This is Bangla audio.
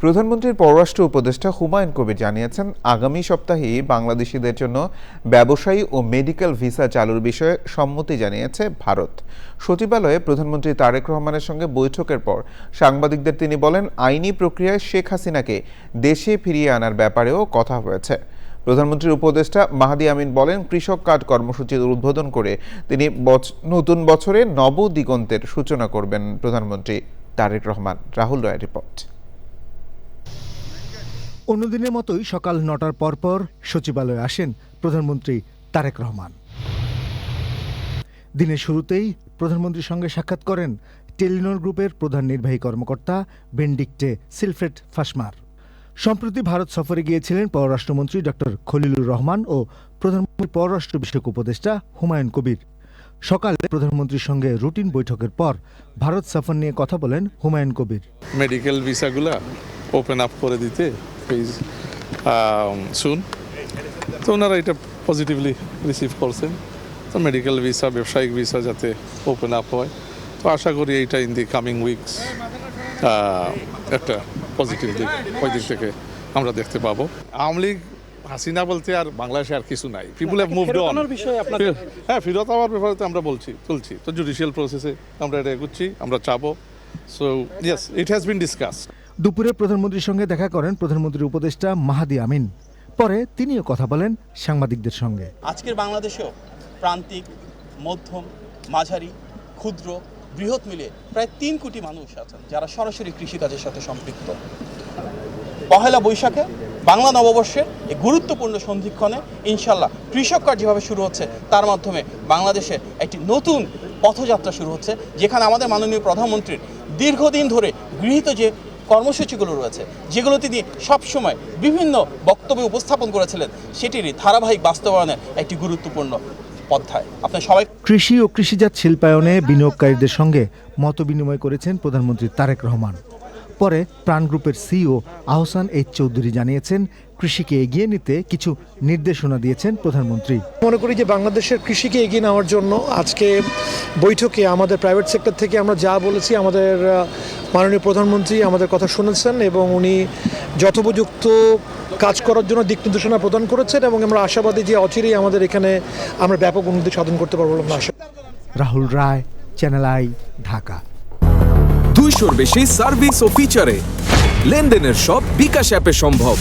প্রধানমন্ত্রীর পররাষ্ট্র উপদেষ্টা হুমায়ুন কবির জানিয়েছেন, আগামী সপ্তাহেই বাংলাদেশিদের জন্য ব্যবসায়ী ও মেডিকেল ভিসা চালুর বিষয়ে সম্মতি জানিয়েছে ভারত। সচিবালয়ে প্রধানমন্ত্রী তারেক রহমানের সঙ্গে বৈঠকের পর সাংবাদিকদের তিনি বলেন, আইনি প্রক্রিয়ায় শেখ হাসিনাকে দেশে ফিরিয়ে আনার ব্যাপারেও কথা হয়েছে। প্রধানমন্ত্রীর উপদেষ্টা মাহাদি আমিন বলেন, কৃষক কার্ড কর্মসূচির উদ্বোধন করে তিনি নতুন বছরে নবদিগন্তের সূচনা করবেন প্রধানমন্ত্রী তারেক রহমান। রাহুল রায়ের রিপোর্ট। অন্যদিনের মতোই সকাল ৯টার পরপর সচিবালয়ে আসেন প্রধানমন্ত্রী তারেক রহমান। দিনের শুরুতেই প্রধানমন্ত্রীর সঙ্গে সাক্ষাৎ করেন টেলিনর গ্রুপের প্রধান নির্বাহী কর্মকর্তা বেনডিক্টে সিলফ্রেড ফাসমার। সম্প্রতি ভারত সফরে গিয়েছিলেন পররাষ্ট্রমন্ত্রী ডক্টর খলিলুর রহমান ও প্রধানমন্ত্রীর পররাষ্ট্র বিষয়ক উপদেষ্টা হুমায়ুন কবির। সকালে প্রধানমন্ত্রীর সঙ্গে রুটিন বৈঠকের পর ভারত সফর নিয়ে কথা বলেন Humayun Kabir. Medical ভিসাগুলা open up করে দিতে প্লিজ শুন, তো ওনারা এটা পজিটিভলি রিসিভ করছেন। তো মেডিকেল ভিসা, ব্যবসায়িক ভিসা যাতে ওপেন আপ হয়, তো আশা করি এইটা ইন দি কামিং উইকস একটা পজিটিভ দিক, ওই দিক থেকে আমরা দেখতে পাবো। আওয়ামী লীগ হাসিনা বলতে আর বাংলাদেশে আর কিছু নাই। পিপুল হ্যাভ মুভড অন। হ্যাঁ, ফেরত আমার ব্যাপারে তো আমরা চলছি তো জুডিশিয়াল প্রসেসে আমরা এটা এগোচ্ছি, আমরা চাবো। So yes, it has been discussed. দুপুরে প্রধানমন্ত্রীর সঙ্গে দেখা করেন প্রধানমন্ত্রীর উপদেষ্টা মাহাদি আমিন। পরে তিনিও কথা বলেন সাংবাদিকদের সঙ্গে। আজকের বাংলাদেশেও প্রান্তিক, মধ্যম, মাঝারি, ক্ষুদ্র, বৃহৎ মিলে প্রায় ৩ কোটি মানুষ আছেন যারা সরাসরি কৃষিকাজের সাথে সম্পৃক্ত। পহেলা বৈশাখে বাংলা নববর্ষের এই গুরুত্বপূর্ণ সন্ধিক্ষণে ইনশাল্লাহ কৃষক কার্ড যেভাবে শুরু হচ্ছে, তার মাধ্যমে বাংলাদেশে একটি নতুন পথযাত্রা শুরু হচ্ছে, যেখানে আমাদের মাননীয় প্রধানমন্ত্রীর দীর্ঘদিন ধরে গৃহীত যে কর্মসূচিগুলো রয়েছে, যেগুলো তিনি সবসময় বিভিন্ন বক্তব্যে উপস্থাপন করেছিলেন, সেটিরই ধারাবাহিক বাস্তবায়নের একটি গুরুত্বপূর্ণ অধ্যায়। আপনার সবাই কৃষি ও কৃষিজাত শিল্পায়নে বিনিয়োগকারীদের সঙ্গে মতবিনিময় করেছেন প্রধানমন্ত্রী তারেক রহমান। পরে প্রাণ গ্রুপের সিইও আহসান এইচ চৌধুরী জানিয়েছেন, কৃষিকে এগিয়ে নিতে কিছু নির্দেশনা দিয়েছেন প্রধানমন্ত্রী। মনে করি যে বাংলাদেশের কৃষিকে এগিয়ে নেওয়ার জন্য আজকে বৈঠকে আমাদের প্রাইভেট সেক্টর থেকে আমরা যা বলেছি, আমাদের মাননীয় প্রধানমন্ত্রী আমাদের কথা শুনেছেন এবং উনি যথোপযুক্ত কাজ করার জন্য দিক নির্দেশনা প্রদান করেছেন এবং আমরা আশাবাদী যে অচিরেই আমাদের এখানে আমরা ব্যাপক উন্নতি সাধন করতে পারবো বলে আশা। রাহুল রায়, চ্যানেল আই, ঢাকা। 200-র বেশি সার্ভিস ও ফিচারে লেনদেনের সব বিকাশ অ্যাপে সম্ভব।